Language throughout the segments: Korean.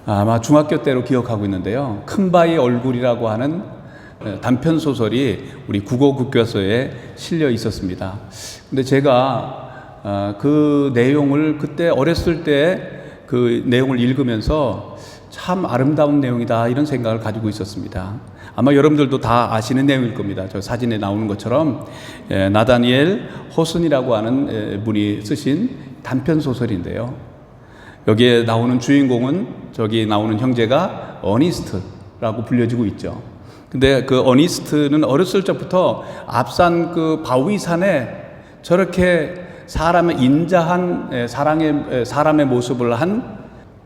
아마 중학교 때로 기억하고 있는데요. 큰바위 얼굴이라고 하는 단편 소설이 우리 국어국교서에 실려 있었습니다. 근데 제가 그 내용을 그때 어렸을 때 그 내용을 읽으면서 참 아름다운 내용이다 이런 생각을 가지고 있었습니다. 아마 여러분들도 다 아시는 내용일 겁니다. 저 사진에 나오는 것처럼 나다니엘 호슨이라고 하는 분이 쓰신 단편 소설인데요. 여기에 나오는 주인공은 저기 나오는 형제가 어니스트라고 불려지고 있죠. 근데 그 어니스트는 어렸을 적부터 앞산 그 바위산에 저렇게 사람의 인자한 사람의 모습을 한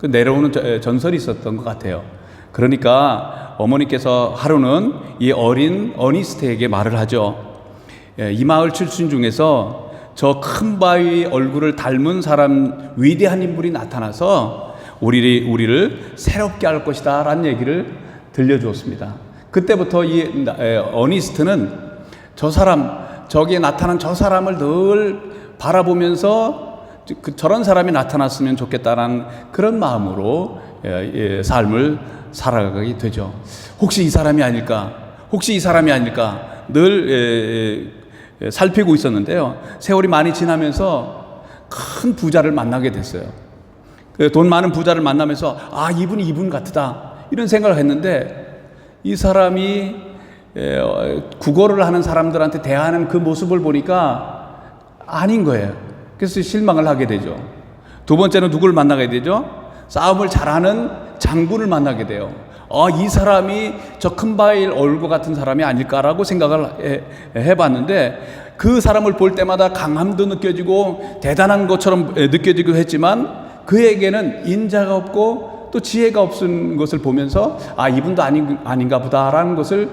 그 내려오는 전설이 있었던 것 같아요. 그러니까 어머니께서 하루는 이 어린 어니스트에게 말을 하죠. 이 마을 출신 중에서 저 큰 바위 얼굴을 닮은 사람 위대한 인물이 나타나서 우리를 새롭게 할 것이다 라는 얘기를 들려주었습니다. 그때부터 이 어니스트는 저기에 나타난 저 사람을 늘 바라보면서 저런 사람이 나타났으면 좋겠다라는 그런 마음으로 삶을 살아가게 되죠. 혹시 이 사람이 아닐까? 늘 살피고 있었는데요. 세월이 많이 지나면서 큰 부자를 만나게 됐어요. 돈 많은 부자를 만나면서 이분이 이분 같다 이런 생각을 했는데 이 사람이 국어를 하는 사람들한테 대하는 그 모습을 보니까 아닌 거예요. 그래서 실망을 하게 되죠. 두 번째는 누구를 만나게 되죠? 싸움을 잘하는 장군을 만나게 돼요. 이 사람이 저 큰 바위 얼굴 같은 사람이 아닐까라고 생각을 해봤는데 그 사람을 볼 때마다 강함도 느껴지고 대단한 것처럼 느껴지기도 했지만 그에게는 인자가 없고 또 지혜가 없은 것을 보면서 이분도 아닌가 보다라는 것을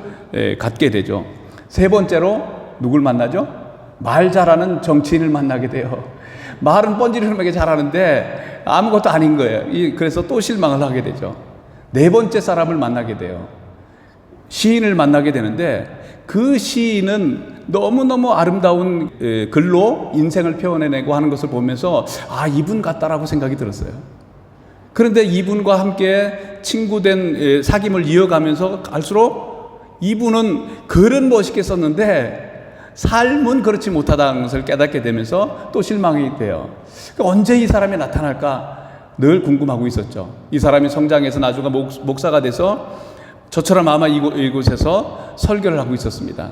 갖게 되죠. 세 번째로 누굴 만나죠? 말 잘하는 정치인을 만나게 돼요. 말은 뻔지르르하게 잘하는데 아무것도 아닌 거예요. 그래서 또 실망을 하게 되죠. 네 번째 사람을 만나게 돼요. 시인을 만나게 되는데 그 시인은 너무너무 아름다운 글로 인생을 표현해내고 하는 것을 보면서 이분 같다라고 생각이 들었어요. 그런데 이분과 함께 친구된 사귐을 이어가면서 갈수록 이분은 글은 멋있게 썼는데 삶은 그렇지 못하다는 것을 깨닫게 되면서 또 실망이 돼요. 언제 이 사람이 나타날까 늘 궁금하고 있었죠. 이 사람이 성장해서 나중에 목사가 돼서 저처럼 아마 이곳에서 설교를 하고 있었습니다.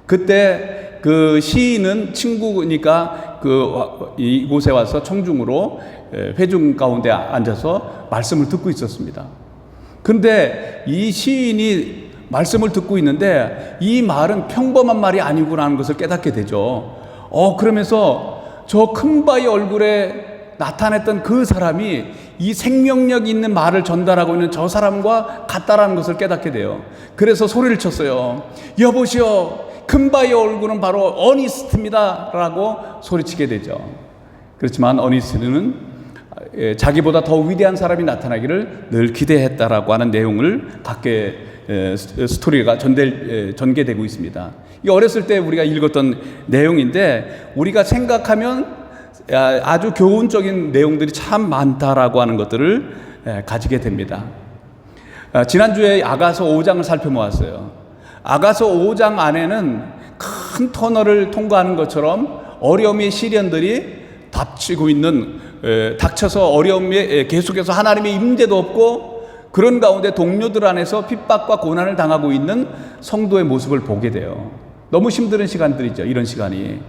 그때 그 시인은 친구니까 이곳에 와서 청중으로 회중 가운데 앉아서 말씀을 듣고 있었습니다. 그런데 이 시인이 말씀을 듣고 있는데 이 말은 평범한 말이 아니구나 하는 것을 깨닫게 되죠. 그러면서 저 큰 바위 얼굴에 나타냈던 그 사람이 이 생명력 있는 말을 전달하고 있는 저 사람과 같다라는 것을 깨닫게 돼요. 그래서 소리를 쳤어요. 여보시오, 큰 바위 얼굴은 바로 어니스트입니다 라고 소리치게 되죠. 그렇지만 어니스트는 자기보다 더 위대한 사람이 나타나기를 늘 기대했다라고 하는 내용을 갖게 스토리가 전개되고 있습니다. 이 어렸을 때 우리가 읽었던 내용인데 우리가 생각하면 아주 교훈적인 내용들이 참 많다라고 하는 것들을 가지게 됩니다. 지난주에 아가서 5장을 살펴보았어요. 아가서 5장 안에는 큰 터널을 통과하는 것처럼 어려움의 시련들이 닥쳐서 어려움에 계속해서 하나님의 임재도 없고 그런 가운데 동료들 안에서 핍박과 고난을 당하고 있는 성도의 모습을 보게 돼요. 너무 힘든 시간들이죠. 이런 시간이.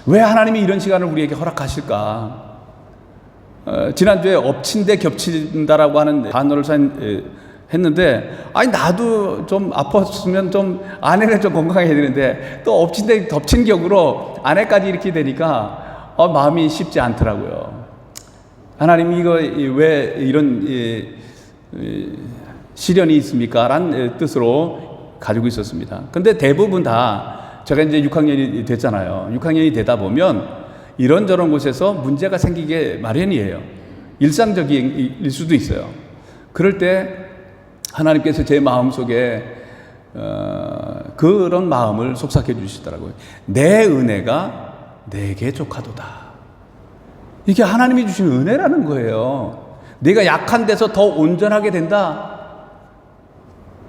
왜 하나님이 이런 시간을 우리에게 허락하실까? 지난주에 엎친 데 겹친다라고 하는 단어를 했는데 나도 좀 아팠으면 좀 아내가 좀 건강해야 되는데 또 엎친 데 덮친 격으로 아내까지 이렇게 되니까 마음이 쉽지 않더라고요. 하나님이 이거 왜 이런 시련이 있습니까? 라는 뜻으로 가지고 있었습니다. 근데 대부분 다 제가 이제 6학년이 됐잖아요. 6학년이 되다 보면 이런저런 곳에서 문제가 생기게 마련이에요. 일상적일 수도 있어요. 그럴 때 하나님께서 제 마음속에 그런 마음을 속삭여 주시더라고요. 내 은혜가 내게 족하도다. 이게 하나님이 주신 은혜라는 거예요. 네가 약한 데서 더 온전하게 된다.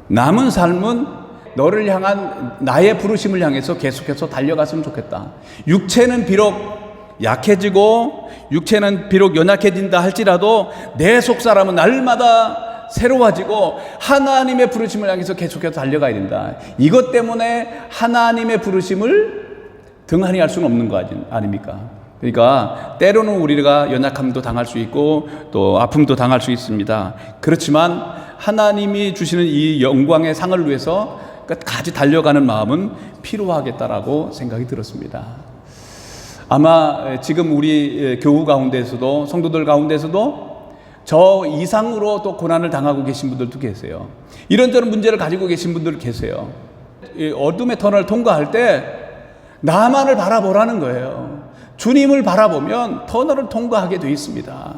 남은 삶은 너를 향한 나의 부르심을 향해서 계속해서 달려갔으면 좋겠다. 육체는 비록 약해지고 육체는 비록 연약해진다 할지라도 내 속사람은 날마다 새로워지고 하나님의 부르심을 향해서 계속해서 달려가야 된다. 이것 때문에 하나님의 부르심을 등한히 할 수는 없는 거 아닙니까? 그러니까 때로는 우리가 연약함도 당할 수 있고 또 아픔도 당할 수 있습니다. 그렇지만 하나님이 주시는 이 영광의 상을 위해서 끝까지 달려가는 마음은 필요하겠다라고 생각이 들었습니다. 아마 지금 우리 교우 가운데서도 성도들 가운데서도 저 이상으로 또 고난을 당하고 계신 분들도 계세요. 이런저런 문제를 가지고 계신 분들 계세요. 어둠의 터널을 통과할 때 나만을 바라보라는 거예요. 주님을 바라보면 터널을 통과하게 돼 있습니다.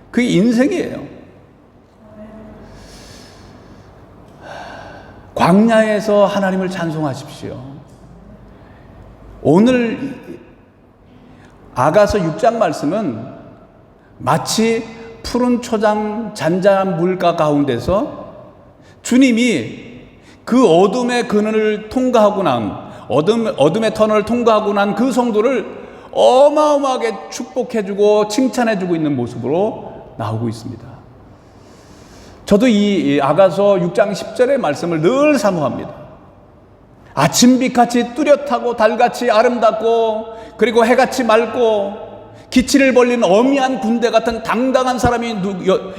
그게 인생이에요. 광야에서 하나님을 찬송하십시오. 오늘 아가서 6장 말씀은 마치 푸른 초장 잔잔한 물가 가운데서 주님이 그 어둠의 그늘을 통과하고 난 어둠의 터널을 통과하고 난 그 성도를 어마어마하게 축복해주고 칭찬해주고 있는 모습으로 나오고 있습니다. 저도 이 아가서 6장 10절의 말씀을 늘 사모합니다. 아침빛같이 뚜렷하고 달같이 아름답고 그리고 해같이 맑고 기치를 벌린 어미한 군대 같은 당당한 사람이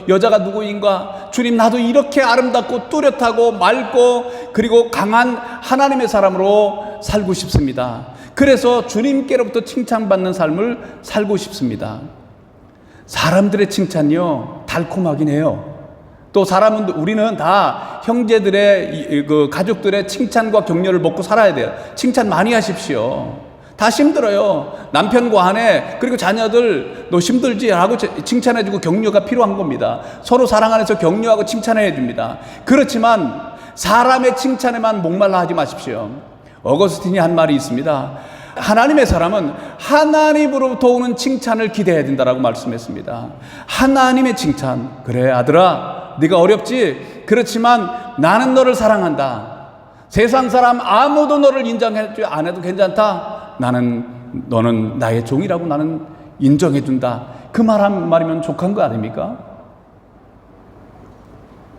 여자가 누구인가? 주님, 나도 이렇게 아름답고 뚜렷하고 맑고 그리고 강한 하나님의 사람으로 살고 싶습니다. 그래서 주님께로부터 칭찬받는 삶을 살고 싶습니다. 사람들의 칭찬이요 달콤하긴 해요. 또 우리는 다 형제들의 그 가족들의 칭찬과 격려를 먹고 살아야 돼요. 칭찬 많이 하십시오. 다 힘들어요. 남편과 아내 그리고 자녀들 너 힘들지? 하고 칭찬해주고 격려가 필요한 겁니다. 서로 사랑 안에서 격려하고 칭찬해 줍니다. 그렇지만 사람의 칭찬에만 목말라 하지 마십시오. 어거스틴이 한 말이 있습니다. 하나님의 사람은 하나님으로부터 오는 칭찬을 기대해야 된다라고 말씀했습니다. 하나님의 칭찬. 그래 아들아, 네가 어렵지? 그렇지만 나는 너를 사랑한다. 세상 사람 아무도 너를 인정해 주 안 해도 괜찮다. 너는 나의 종이라고 나는 인정해 준다. 그 말이면 족한 거 아닙니까?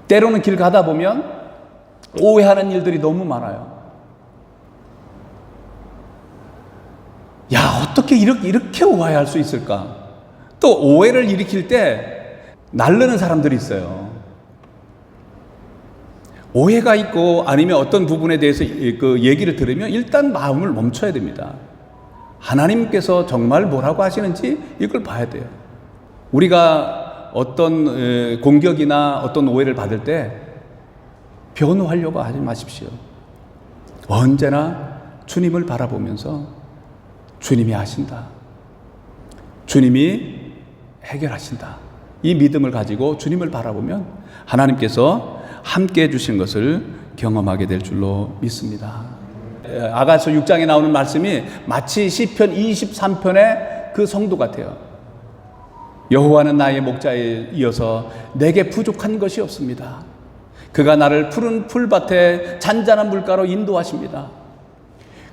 때로는 길 가다 보면 오해하는 일들이 너무 많아요. 야, 어떻게 이렇게 오해할 수 있을까? 또 오해를 일으킬 때 날르는 사람들이 있어요. 오해가 있고 아니면 어떤 부분에 대해서 그 얘기를 들으면 일단 마음을 멈춰야 됩니다. 하나님께서 정말 뭐라고 하시는지 이걸 봐야 돼요. 우리가 어떤 공격이나 어떤 오해를 받을 때 변호하려고 하지 마십시오. 언제나 주님을 바라보면서 주님이 하신다. 주님이 해결하신다. 이 믿음을 가지고 주님을 바라보면 하나님께서 함께 해주신 것을 경험하게 될 줄로 믿습니다. 아가서 6장에 나오는 말씀이 마치 시편 23편의 그 성도 같아요. 여호와는 나의 목자에 이어서 내게 부족한 것이 없습니다. 그가 나를 푸른 풀밭에 잔잔한 물가로 인도하십니다.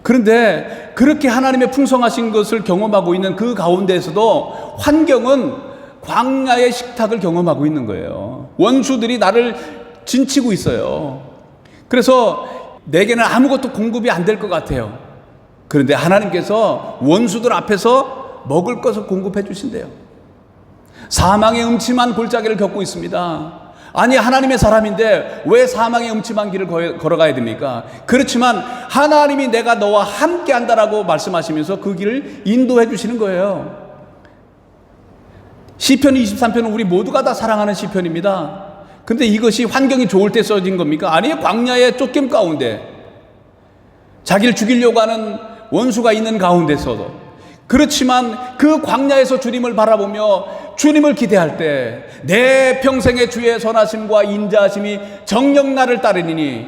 그런데 그렇게 하나님의 풍성하신 것을 경험하고 있는 그 가운데에서도 환경은 광야의 식탁을 경험하고 있는 거예요. 원수들이 나를 진치고 있어요. 그래서 내게는 아무것도 공급이 안 될 것 같아요. 그런데 하나님께서 원수들 앞에서 먹을 것을 공급해 주신대요. 사망의 음침한 골짜기를 겪고 있습니다. 아니, 하나님의 사람인데 왜 사망의 음침한 길을 걸어가야 됩니까? 그렇지만 하나님이 내가 너와 함께 한다라고 말씀하시면서 그 길을 인도해 주시는 거예요. 시편 23편은 우리 모두가 다 사랑하는 시편입니다. 근데 이것이 환경이 좋을 때 써진 겁니까? 아니요, 광야의 쫓김 가운데 자기를 죽이려고 하는 원수가 있는 가운데서도, 그렇지만 그 광야에서 주님을 바라보며 주님을 기대할 때 내 평생의 주의 선하심과 인자하심이 정녕 나를 따르니니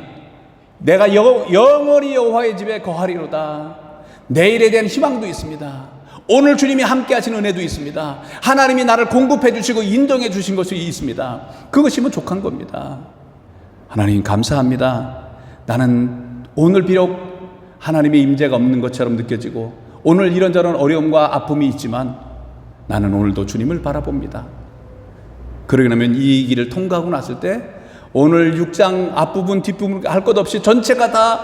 내가 영원히 여호와의 집에 거하리로다. 내일에 대한 희망도 있습니다. 오늘 주님이 함께 하신 은혜도 있습니다. 하나님이 나를 공급해 주시고 인정해 주신 것이 있습니다. 그것이 족한 겁니다. 하나님 감사합니다. 나는 오늘 비록 하나님의 임재가 없는 것처럼 느껴지고 오늘 이런저런 어려움과 아픔이 있지만 나는 오늘도 주님을 바라봅니다. 그러게 나면 이 길을 통과하고 났을 때 오늘 6장 앞부분 뒷부분 할 것 없이 전체가 다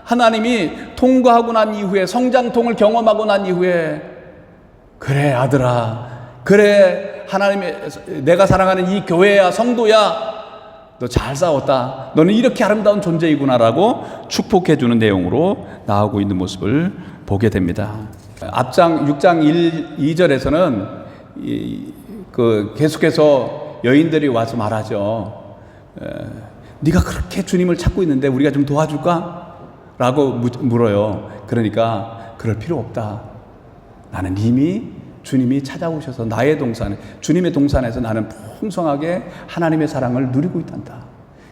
하나님이 통과하고 난 이후에 성장통을 경험하고 난 이후에 그래 아들아, 그래 하나님의 내가 사랑하는 이 교회야, 성도야, 너 잘 싸웠다, 너는 이렇게 아름다운 존재이구나라고 축복해 주는 내용으로 나오고 있는 모습을 보게 됩니다. 앞장 6장 2절에서는 계속해서 여인들이 와서 말하죠. 네가 그렇게 주님을 찾고 있는데 우리가 좀 도와줄까? 라고 물어요. 그러니까 그럴 필요 없다. 나는 이미 주님이 찾아오셔서 나의 동산에, 주님의 동산에서 나는 풍성하게 하나님의 사랑을 누리고 있단다.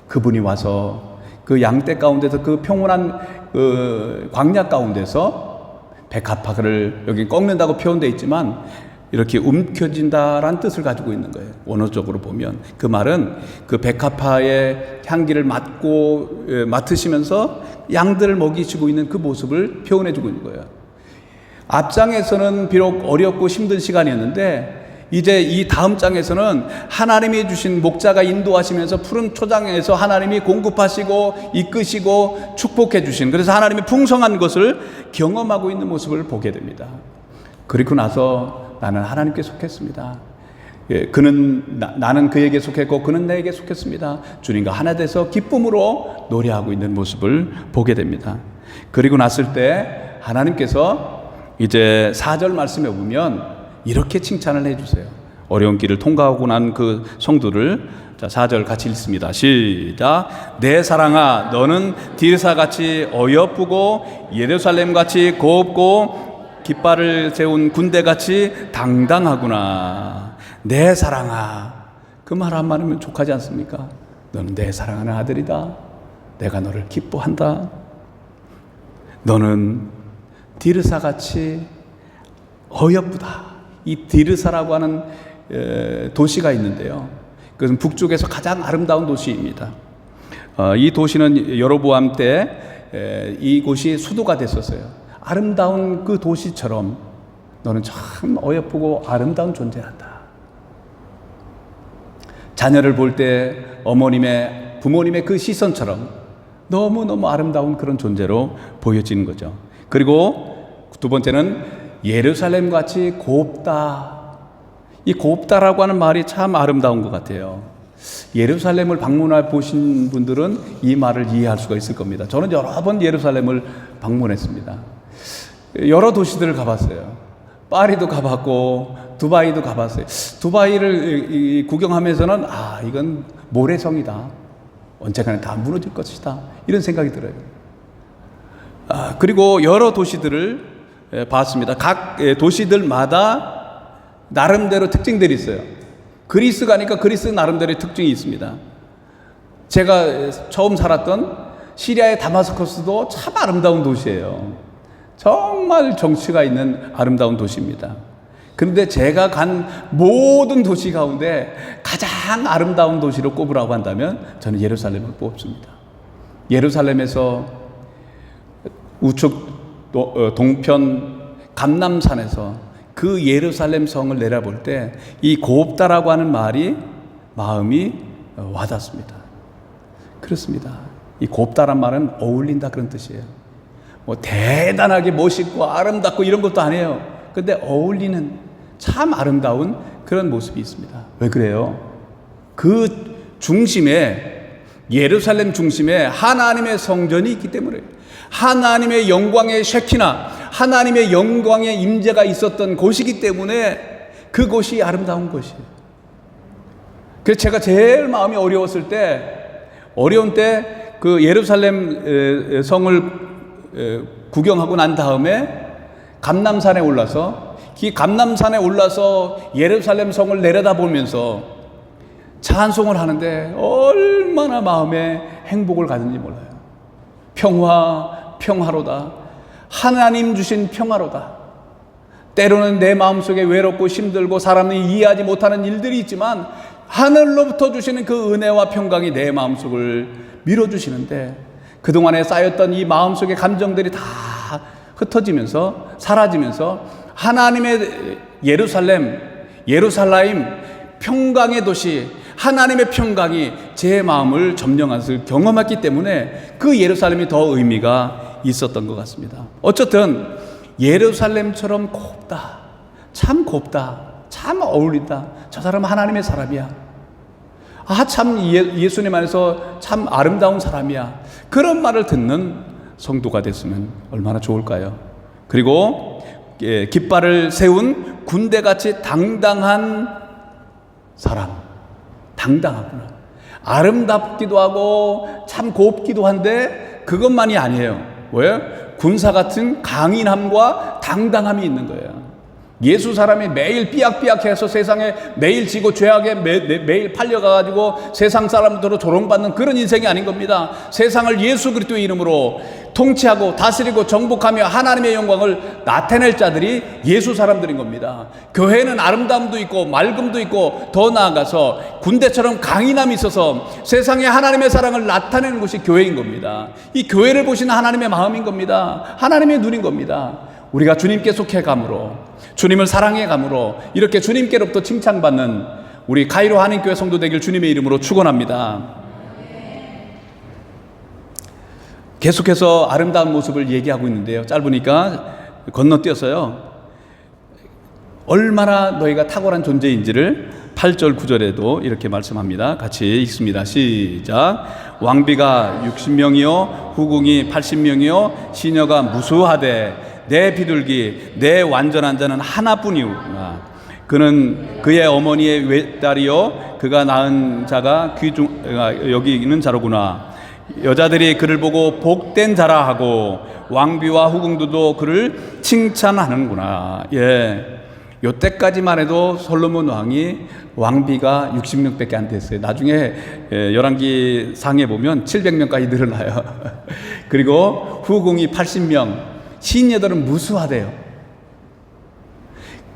그분이 와서 그 양떼 가운데서 그 평온한 그 광야 가운데서 백합화를 여기 꺾는다고 표현되어 있지만 이렇게 움켜진다라는 뜻을 가지고 있는 거예요. 원어적으로 보면 그 말은 그 백합화의 향기를 맡으시면서 양들을 먹이시고 있는 그 모습을 표현해 주고 있는 거예요. 앞장에서는 비록 어렵고 힘든 시간이었는데 이제 이 다음 장에서는 하나님이 주신 목자가 인도하시면서 푸른 초장에서 하나님이 공급하시고 이끄시고 축복해 주신, 그래서 하나님의 풍성한 것을 경험하고 있는 모습을 보게 됩니다. 그리고 나서 나는 하나님께 속했습니다. 나는 그에게 속했고 그는 내게 속했습니다. 주님과 하나 돼서 기쁨으로 노래하고 있는 모습을 보게 됩니다. 그리고 났을 때 하나님께서 이제 4절 말씀에 보면 이렇게 칭찬을 해주세요. 어려운 길을 통과하고 난 그 성도를, 자 4절 같이 읽습니다. 시작. 내 사랑아, 너는 디르사같이 어여쁘고 예루살렘같이 곱고 깃발을 세운 군대같이 당당하구나. 내 사랑아, 그 말 한마디면 족하지 않습니까? 너는 내 사랑하는 아들이다. 내가 너를 기뻐한다. 너는 디르사같이 어여쁘다. 이 디르사라고 하는 도시가 있는데요, 그것은 북쪽에서 가장 아름다운 도시입니다. 이 도시는 여로보암 때 이곳이 수도가 됐었어요. 아름다운 그 도시처럼 너는 참 어여쁘고 아름다운 존재한다. 자녀를 볼 때 부모님의 그 시선처럼 너무너무 아름다운 그런 존재로 보여지는 거죠. 그리고 두 번째는 예루살렘같이 곱다. 이 곱다라고 하는 말이 참 아름다운 것 같아요. 예루살렘을 방문해 보신 분들은 이 말을 이해할 수가 있을 겁니다. 저는 여러 번 예루살렘을 방문했습니다. 여러 도시들을 가봤어요. 파리도 가봤고 두바이도 가봤어요. 두바이를 구경하면서는 이건 모래성이다. 언젠가는 다 무너질 것이다. 이런 생각이 들어요. 그리고 여러 도시들을 봤습니다. 각 도시들마다 나름대로 특징들이 있어요. 그리스 가니까 그리스 나름대로의 특징이 있습니다. 제가 처음 살았던 시리아의 다마스커스도 참 아름다운 도시예요. 정말 정취가 있는 아름다운 도시입니다. 그런데 제가 간 모든 도시 가운데 가장 아름다운 도시로 꼽으라고 한다면 저는 예루살렘을 뽑습니다. 예루살렘에서 우측 동편 감람산에서 그 예루살렘 성을 내려볼 때 이 곱다라고 하는 말이 마음이 와닿습니다. 그렇습니다. 이 곱다란 말은 어울린다 그런 뜻이에요. 뭐 대단하게 멋있고 아름답고 이런 것도 아니에요. 근데 어울리는 참 아름다운 그런 모습이 있습니다. 왜 그래요? 그 중심에, 예루살렘 중심에 하나님의 성전이 있기 때문에, 하나님의 영광의 쉐키나, 하나님의 영광의 임재가 있었던 곳이기 때문에 그곳이 아름다운 곳이에요. 그래서 제가 제일 마음이 어려웠을 때, 어려운 때 그 예루살렘 성을 구경하고 난 다음에 감람산에 올라서, 이 감람산에 올라서 예루살렘 성을 내려다보면서 찬송을 하는데 얼마나 마음에 행복을 가졌는지 몰라요. 평화로다. 하나님 주신 평화로다. 때로는 내 마음속에 외롭고 힘들고 사람이 이해하지 못하는 일들이 있지만 하늘로부터 주시는 그 은혜와 평강이 내 마음속을 밀어주시는데 그동안에 쌓였던 이 마음속의 감정들이 다 흩어지면서 사라지면서 하나님의 예루살렘 평강의 도시, 하나님의 평강이 제 마음을 점령한 것을 경험했기 때문에 그 예루살렘이 더 의미가 있었던 것 같습니다. 어쨌든 예루살렘처럼 곱다, 참 어울린다, 저 사람은 하나님의 사람이야, 참 예수님 안에서 참 아름다운 사람이야, 그런 말을 듣는 성도가 됐으면 얼마나 좋을까요? 그리고 깃발을 세운 군대같이 당당한 사람, 당당하구나, 아름답기도 하고 참 곱기도 한데 그것만이 아니에요. 왜? 군사 같은 강인함과 당당함이 있는 거예요. 예수 사람이 매일 삐약삐약해서 세상에 매일 지고 죄악에 매일 팔려가가지고 세상 사람들로 조롱받는 그런 인생이 아닌 겁니다. 세상을 예수 그리스도의 이름으로 통치하고 다스리고 정복하며 하나님의 영광을 나타낼 자들이 예수 사람들인 겁니다. 교회는 아름다움도 있고 맑음도 있고 더 나아가서 군대처럼 강인함이 있어서 세상에 하나님의 사랑을 나타내는 것이 교회인 겁니다. 이 교회를 보시는 하나님의 마음인 겁니다. 하나님의 눈인 겁니다. 우리가 주님께 속해 감으로, 주님을 사랑해 감으로 이렇게 주님께로부터 칭찬받는 우리 가이로 한인교회 성도 되길 주님의 이름으로 축원합니다. 계속해서 아름다운 모습을 얘기하고 있는데요, 짧으니까 건너뛰어서요, 얼마나 너희가 탁월한 존재인지를 8절 9절에도 이렇게 말씀합니다. 같이 읽습니다. 시작. 왕비가 60명이요 후궁이 80명이요 시녀가 무수하되 내 비둘기 내 완전한 자는 하나뿐이오나 그는 그의 어머니의 외딸이요 그가 낳은 자가 여기 있는 자로구나. 여자들이 그를 보고 복된 자라 하고 왕비와 후궁들도 그를 칭찬하는구나. 요때까지만 해도 솔로몬 왕이 왕비가 60명밖에 안 됐어요. 나중에 열왕기 상에 보면 700명까지 늘어나요. 그리고 후궁이 80명, 시녀들은 무수하대요.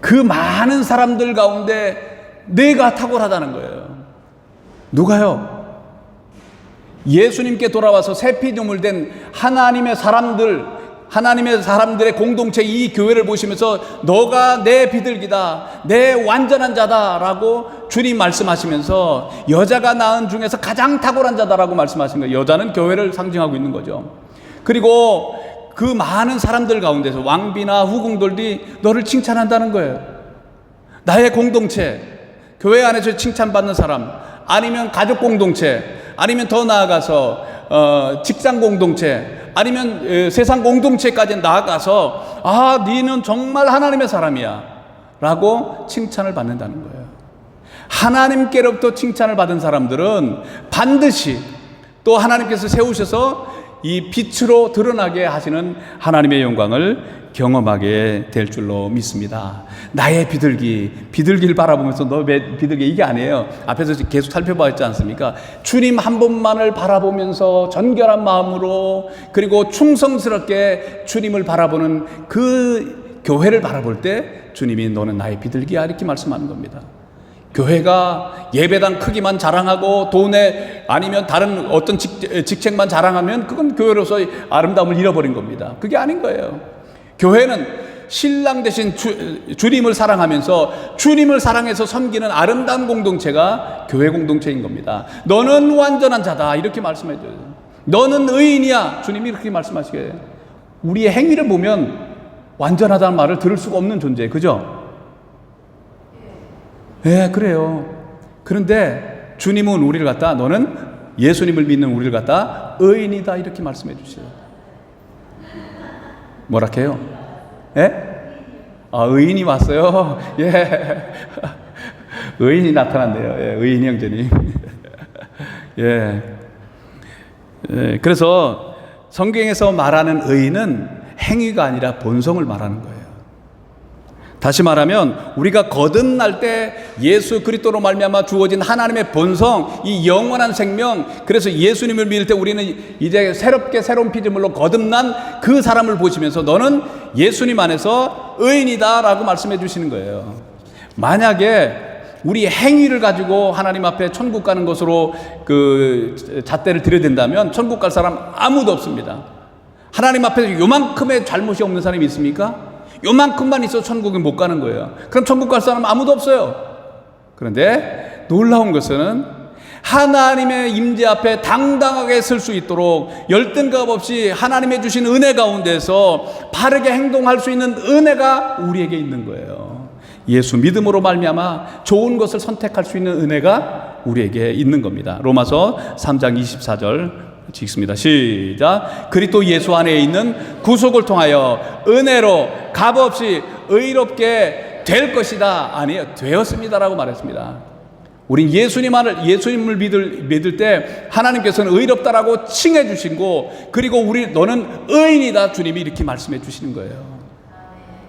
그 많은 사람들 가운데 내가 탁월하다는 거예요. 누가요? 예수님께 돌아와서 새 피조물 된 하나님의 사람들의 공동체 이 교회를 보시면서 너가 내 비둘기다, 내 완전한 자다라고 주님 말씀하시면서 여자가 낳은 중에서 가장 탁월한 자다라고 말씀하신 거예요. 여자는 교회를 상징하고 있는 거죠. 그리고 그 많은 사람들 가운데서 왕비나 후궁들이 너를 칭찬한다는 거예요. 나의 공동체, 교회 안에서 칭찬받는 사람, 아니면 가족 공동체, 아니면 더 나아가서 직장 공동체, 아니면 세상 공동체까지 나아가서 너는 정말 하나님의 사람이야 라고 칭찬을 받는다는 거예요. 하나님께로부터 칭찬을 받은 사람들은 반드시 또 하나님께서 세우셔서 이 빛으로 드러나게 하시는 하나님의 영광을 경험하게 될 줄로 믿습니다. 나의 비둘기를 바라보면서 너 비둘기 이게 아니에요. 앞에서 계속 살펴봤지 않습니까? 주님 한 분만을 바라보면서 전결한 마음으로 그리고 충성스럽게 주님을 바라보는 그 교회를 바라볼 때 주님이 너는 나의 비둘기야 이렇게 말씀하는 겁니다. 교회가 예배당 크기만 자랑하고 돈에 아니면 다른 어떤 직책만 자랑하면 그건 교회로서의 아름다움을 잃어버린 겁니다. 그게 아닌 거예요. 교회는 신랑 대신 주님을 사랑하면서 주님을 사랑해서 섬기는 아름다운 공동체가 교회 공동체인 겁니다. 너는 완전한 자다 이렇게 말씀해줘요. 너는 의인이야 주님이 이렇게 말씀하시게. 우리의 행위를 보면 완전하다는 말을 들을 수가 없는 존재예요. 그죠? 그래요. 그런데 주님은 우리를 갖다 너는 예수님을 믿는 우리를 갖다 의인이다 이렇게 말씀해 주세요. 뭐라 해요? 의인이 왔어요. 의인이 나타났네요. 의인이 형제님. 그래서 성경에서 말하는 의인은 행위가 아니라 본성을 말하는 거예요. 다시 말하면 우리가 거듭날 때 예수 그리스도로 말미암아 주어진 하나님의 본성, 이 영원한 생명, 그래서 예수님을 믿을 때 우리는 이제 새롭게 새로운 피조물로 거듭난 그 사람을 보시면서 너는 예수님 안에서 의인이다 라고 말씀해 주시는 거예요. 만약에 우리 행위를 가지고 하나님 앞에 천국 가는 것으로 그 잣대를 들여야 된다면 천국 갈 사람 아무도 없습니다. 하나님 앞에서 요만큼의 잘못이 없는 사람이 있습니까? 요만큼만 있어 천국에 못 가는 거예요. 그럼 천국 갈 사람 아무도 없어요. 그런데 놀라운 것은 하나님의 임재 앞에 당당하게 설 수 있도록 열등감 없이 하나님의 주신 은혜 가운데서 바르게 행동할 수 있는 은혜가 우리에게 있는 거예요. 예수 믿음으로 말미암아 좋은 것을 선택할 수 있는 은혜가 우리에게 있는 겁니다. 로마서 3장 24절 읽습니다. 시작. 그리스도 예수 안에 있는 구속을 통하여 은혜로 값없이 의롭게 될 것이다. 아니에요. 되었습니다라고 말했습니다. 우린 예수님을 믿을 때 하나님께서는 의롭다라고 칭해 주시고, 그리고 너는 의인이다 주님이 이렇게 말씀해 주시는 거예요.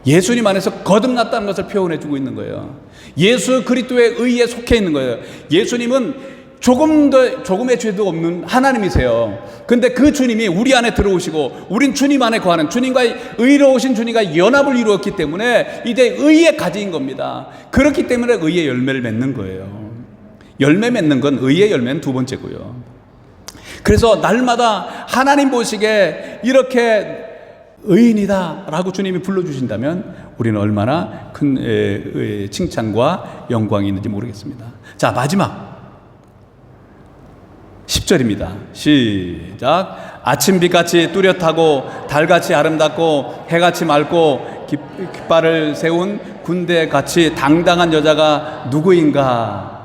예수님 안에서 거듭났다는 것을 표현해 주고 있는 거예요. 예수 그리스도의 의에 속해 있는 거예요. 예수님은 조금의 죄도 없는 하나님이세요. 근데 그 주님이 우리 안에 들어오시고 우린 주님 안에 거하는, 주님과 의로우신 주님과 연합을 이루었기 때문에 이제 의의 가지인 겁니다. 그렇기 때문에 의의 열매를 맺는 거예요. 열매 맺는 건 의의 열매는 두 번째고요. 그래서 날마다 하나님 보시기에 이렇게 의인이다 라고 주님이 불러주신다면 우리는 얼마나 큰 칭찬과 영광이 있는지 모르겠습니다. 자, 마지막 10절입니다. 시작. 아침빛같이 뚜렷하고 달같이 아름답고 해같이 맑고 깃발을 세운 군대같이 당당한 여자가 누구인가?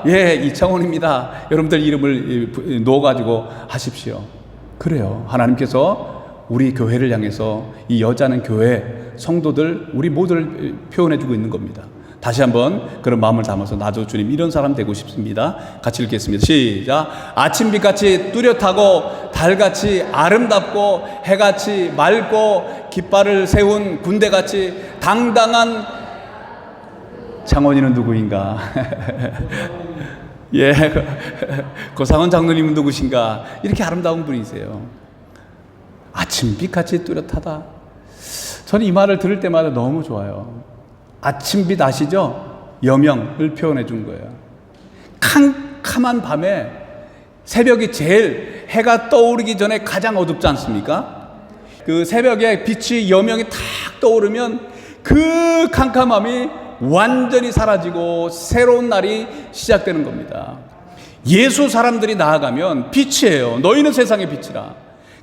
예, 이창원입니다. 여러분들 이름을 넣어가지고 하십시오. 그래요. 하나님께서 우리 교회를 향해서 이 여자는 교회, 성도들, 우리 모두를 표현해주고 있는 겁니다. 다시 한번 그런 마음을 담아서 나도 주님 이런 사람 되고 싶습니다. 같이 읽겠습니다. 시작. 아침빛같이 뚜렷하고 달같이 아름답고 해같이 맑고 깃발을 세운 군대같이 당당한 장원이는 누구인가? 예, 고상원 장로님은 누구신가? 이렇게 아름다운 분이세요. 아침빛같이 뚜렷하다. 저는 이 말을 들을 때마다 너무 좋아요. 아침빛 아시죠? 여명을 표현해 준 거예요. 캄캄한 밤에 새벽이 제일 해가 떠오르기 전에 가장 어둡지 않습니까? 그 새벽에 빛이 여명이 탁 떠오르면 그 캄캄함이 완전히 사라지고 새로운 날이 시작되는 겁니다. 예수 사람들이 나아가면 빛이에요. 너희는 세상의 빛이라.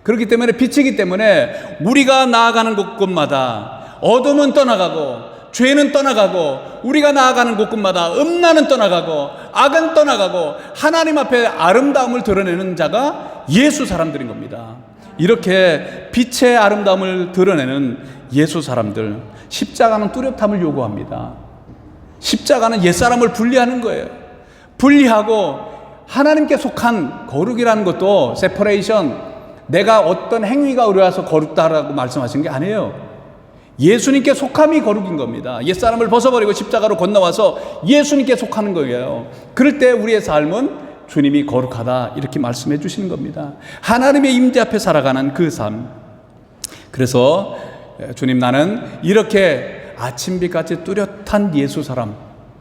그렇기 때문에 빛이기 때문에 우리가 나아가는 곳곳마다 어둠은 떠나가고 죄는 떠나가고 우리가 나아가는 곳곳마다 음란은 떠나가고 악은 떠나가고 하나님 앞에 아름다움을 드러내는 자가 예수 사람들인 겁니다. 이렇게 빛의 아름다움을 드러내는 예수 사람들, 십자가는 뚜렷함을 요구합니다. 십자가는 옛사람을 분리하는 거예요. 분리하고 하나님께 속한 거룩이라는 것도 세퍼레이션, 내가 어떤 행위가 의뢰와서 거룩다라고 말씀하신 게 아니에요. 예수님께 속함이 거룩인 겁니다. 옛사람을 벗어버리고 십자가로 건너와서 예수님께 속하는 거예요. 그럴 때 우리의 삶은 주님이 거룩하다 이렇게 말씀해 주시는 겁니다. 하나님의 임재 앞에 살아가는 그 삶. 그래서 주님, 나는 이렇게 아침빛같이 뚜렷한 예수 사람,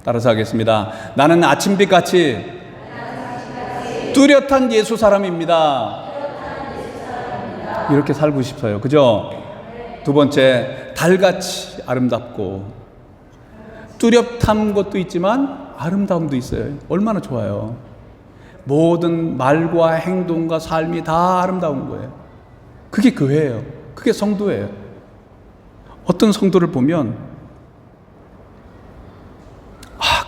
따라서 하겠습니다. 나는 아침빛같이 뚜렷한 예수 사람입니다. 이렇게 살고 싶어요. 그죠? 두 번째, 달같이 아름답고, 뚜렷한 것도 있지만 아름다움도 있어요. 얼마나 좋아요. 모든 말과 행동과 삶이 다 아름다운 거예요. 그게 교회예요. 그게 성도예요. 어떤 성도를 보면,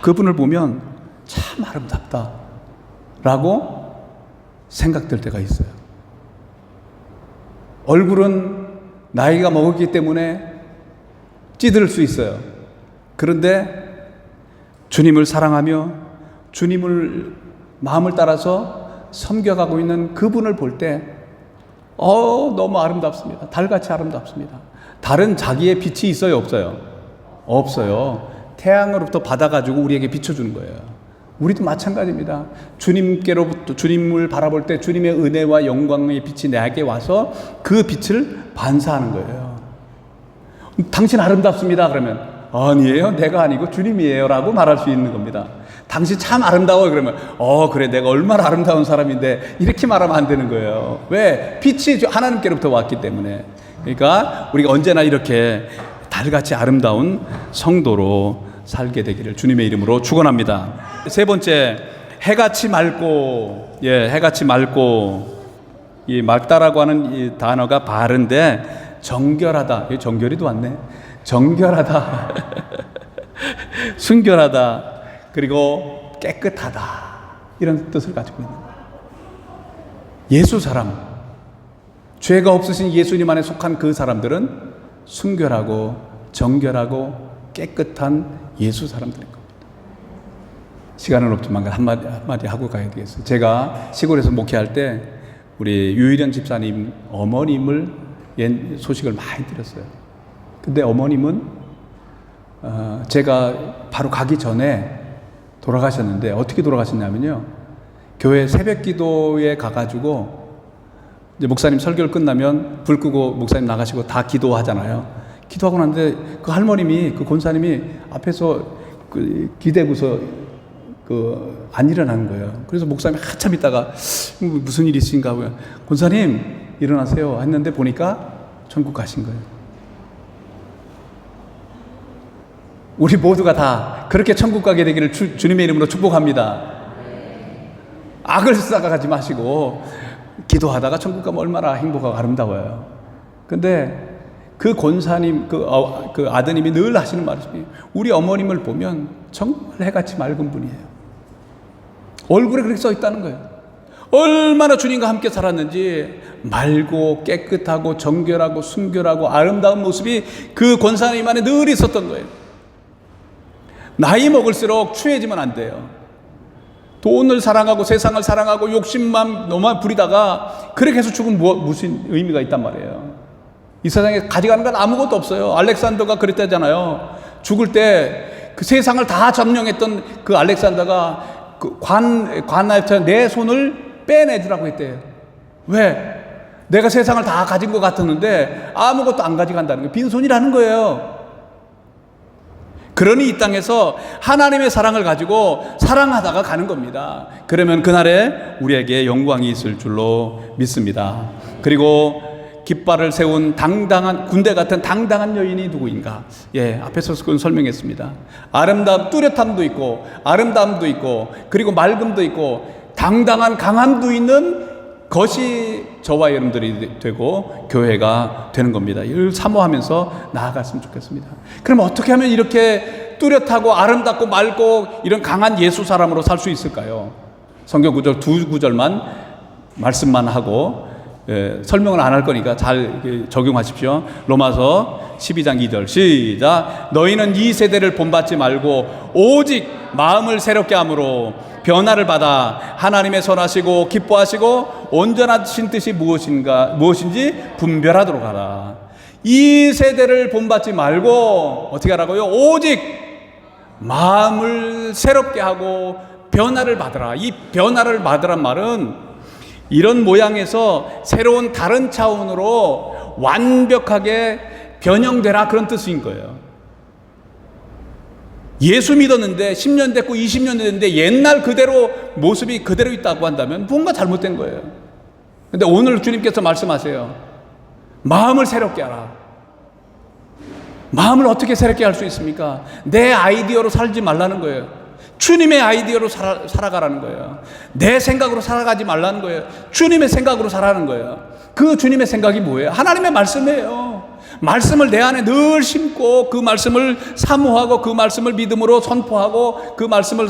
그분을 보면 참 아름답다 라고 생각될 때가 있어요. 얼굴은 나이가 먹었기 때문에 찌들 수 있어요. 그런데 주님을 사랑하며 주님을 마음을 따라서 섬겨가고 있는 그분을 볼 때 너무 아름답습니다. 달같이 아름답습니다. 다른 자기의 빛이 있어요, 없어요? 없어요. 태양으로부터 받아가지고 우리에게 비춰주는 거예요. 우리도 마찬가지입니다. 주님께로부터, 주님을 바라볼 때 주님의 은혜와 영광의 빛이 내게 와서 그 빛을 반사하는 거예요. 당신 아름답습니다. 그러면 아니에요, 내가 아니고 주님이에요 라고 말할 수 있는 겁니다. 당신 참 아름다워요. 그러면 그래, 내가 얼마나 아름다운 사람인데, 이렇게 말하면 안 되는 거예요. 왜? 빛이 하나님께로부터 왔기 때문에. 그러니까 우리가 언제나 이렇게 달같이 아름다운 성도로 살게 되기를 주님의 이름으로 축원합니다. 세 번째, 해같이 맑고, 해같이 맑고, 이 맑다라고 하는 이 단어가 바른데 정결하다. 정결이도 왔네. 정결하다. 순결하다. 그리고 깨끗하다. 이런 뜻을 가지고 있는 거예요. 예수 사람, 죄가 없으신 예수님 안에 속한 그 사람들은 순결하고 정결하고 깨끗한 예수 사람들인 겁니다. 시간은 없지만 한마디 하고 가야 되겠어요. 제가 시골에서 목회할 때 우리 유일현 집사님 어머님을 소식을 많이 들었어요. 근데 어머님은 제가 바로 가기 전에 돌아가셨는데, 어떻게 돌아가셨냐면요, 교회 새벽 기도에 가가지고 이제 목사님 설교를 끝나면 불 끄고 목사님 나가시고 다 기도하잖아요. 기도하고 났는데 그 할머님이, 그 권사님이 앞에서 기대고서 안 일어나는 거예요. 그래서 목사님이 한참 있다가 무슨 일이 있으신가 하고요. 권사님 일어나세요 했는데 보니까 천국 가신 거예요. 우리 모두가 다 그렇게 천국 가게 되기를 주님의 이름으로 축복합니다. 악을 쌓아가지 마시고 기도하다가 천국 가면 얼마나 행복하고 아름다워요. 근데 그 권사님, 그 아드님이 늘 하시는 말씀이, 우리 어머님을 보면 정말 해같이 맑은 분이에요. 얼굴에 그렇게 써 있다는 거예요. 얼마나 주님과 함께 살았는지 맑고 깨끗하고 정결하고 순결하고 아름다운 모습이 그 권사님 안에 늘 있었던 거예요. 나이 먹을수록 추해지면 안 돼요. 돈을 사랑하고 세상을 사랑하고 욕심만 너무 부리다가 그렇게 해서 죽으면 무슨 의미가 있단 말이에요. 이 세상에 가져가는 건 아무것도 없어요. 알렉산더가 그랬다잖아요. 죽을 때 그 세상을 다 점령했던 그 알렉산더가 그 관나에서 내 손을 빼내주라고 했대요. 왜? 내가 세상을 다 가진 것 같았는데 아무것도 안 가져간다는 거예요. 빈손이라는 거예요. 그러니 이 땅에서 하나님의 사랑을 가지고 사랑하다가 가는 겁니다. 그러면 그날에 우리에게 영광이 있을 줄로 믿습니다. 그리고 깃발을 세운 당당한, 군대 같은 당당한 여인이 누구인가? 앞에서 그건 설명했습니다. 뚜렷함도 있고 아름다움도 있고 그리고 맑음도 있고 당당한 강함도 있는 것이 저와 여러분들이 되고 교회가 되는 겁니다. 이를 사모하면서 나아갔으면 좋겠습니다. 그럼 어떻게 하면 이렇게 뚜렷하고 아름답고 맑고 이런 강한 예수 사람으로 살 수 있을까요? 성경 구절 두 구절만 말씀만 하고 설명을 안 할 거니까 잘 적용하십시오. 로마서 12장 2절 시작. 너희는 이 세대를 본받지 말고 오직 마음을 새롭게 함으로 변화를 받아 하나님의 선하시고 기뻐하시고 온전하신 뜻이 무엇인지 분별하도록 하라. 이 세대를 본받지 말고 어떻게 하라고요? 오직 마음을 새롭게 하고 변화를 받으라. 이 변화를 받으란 말은 이런 모양에서 새로운 다른 차원으로 완벽하게 변형되라, 그런 뜻인 거예요. 예수 믿었는데 10년 됐고 20년 됐는데 옛날 그대로 모습이 그대로 있다고 한다면 뭔가 잘못된 거예요. 근데 오늘 주님께서 말씀하세요. 마음을 새롭게 하라. 마음을 어떻게 새롭게 할 수 있습니까? 내 아이디어로 살지 말라는 거예요. 주님의 아이디어로 살아가라는 거예요. 내 생각으로 살아가지 말라는 거예요. 주님의 생각으로 살아가는 거예요. 그 주님의 생각이 뭐예요? 하나님의 말씀이에요. 말씀을 내 안에 늘 심고 그 말씀을 사모하고 그 말씀을 믿음으로 선포하고 그 말씀을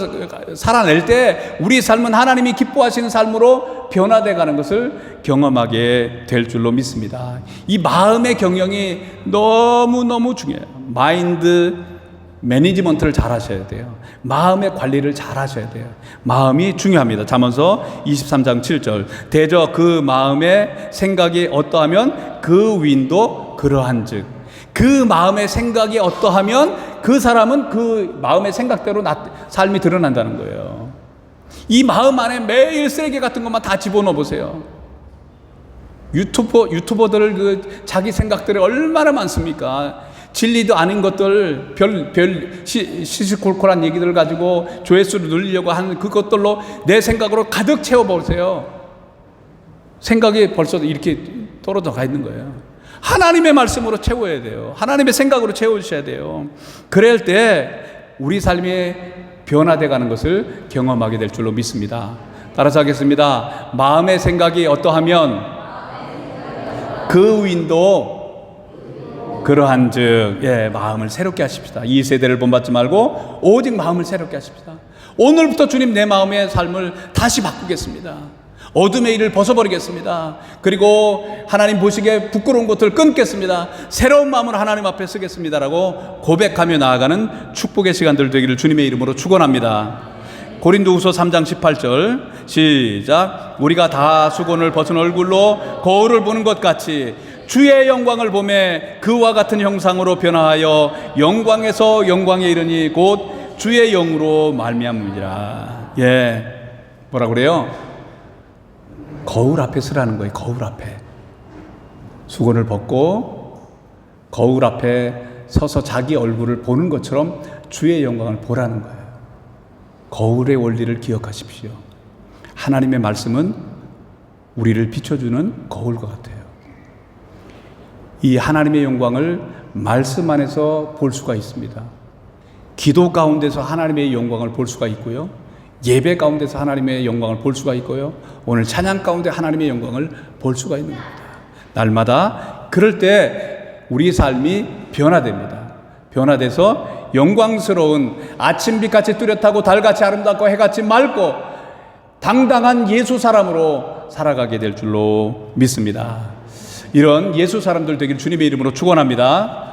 살아낼 때 우리 삶은 하나님이 기뻐하시는 삶으로 변화되어 가는 것을 경험하게 될 줄로 믿습니다. 이 마음의 경영이 너무너무 중요해요. 마인드 매니지먼트를 잘 하셔야 돼요. 마음의 관리를 잘 하셔야 돼요. 마음이 중요합니다. 잠언서 23장 7절 대저 그 마음의 생각이 어떠하면 그 위인도 그러한즉. 그 마음의 생각이 어떠하면 그 사람은 그 마음의 생각대로 삶이 드러난다는 거예요. 이 마음 안에 매일 쓰레기 같은 것만 다 집어넣어 보세요. 유튜버들 그 자기 생각들이 얼마나 많습니까? 진리도 아닌 것들, 시시콜콜한 얘기들 가지고 조회수를 늘리려고 하는 그것들로 내 생각으로 가득 채워보세요. 생각이 벌써 이렇게 떨어져 가 있는 거예요. 하나님의 말씀으로 채워야 돼요. 하나님의 생각으로 채워주셔야 돼요. 그럴 때 우리 삶이 변화돼 가는 것을 경험하게 될 줄로 믿습니다. 따라서 하겠습니다. 마음의 생각이 어떠하면 그 위인도 그러한즉 마음을 새롭게 하십시다. 이 세대를 본받지 말고 오직 마음을 새롭게 하십시다. 오늘부터 주님 내 마음의 삶을 다시 바꾸겠습니다. 어둠의 일을 벗어버리겠습니다. 그리고 하나님 보시기에 부끄러운 것들을 끊겠습니다. 새로운 마음을 하나님 앞에 쓰겠습니다라고 고백하며 나아가는 축복의 시간들 되기를 주님의 이름으로 축원합니다. 고린도후서 3장 18절 시작. 우리가 다 수건을 벗은 얼굴로 거울을 보는 것 같이 주의 영광을 보매 그와 같은 형상으로 변화하여 영광에서 영광에 이르니 곧 주의 영으로 말미암으리라. 뭐라 그래요? 거울 앞에 서라는 거예요. 거울 앞에 수건을 벗고 거울 앞에 서서 자기 얼굴을 보는 것처럼 주의 영광을 보라는 거예요. 거울의 원리를 기억하십시오. 하나님의 말씀은 우리를 비춰주는 거울과 같아요. 이 하나님의 영광을 말씀 안에서 볼 수가 있습니다. 기도 가운데서 하나님의 영광을 볼 수가 있고요. 예배 가운데서 하나님의 영광을 볼 수가 있고요. 오늘 찬양 가운데 하나님의 영광을 볼 수가 있는 겁니다. 날마다 그럴 때 우리 삶이 변화됩니다. 변화돼서 영광스러운 아침빛같이 뚜렷하고 달같이 아름답고 해같이 맑고 당당한 예수 사람으로 살아가게 될 줄로 믿습니다. 이런 예수 사람들 되기를 주님의 이름으로 축원합니다.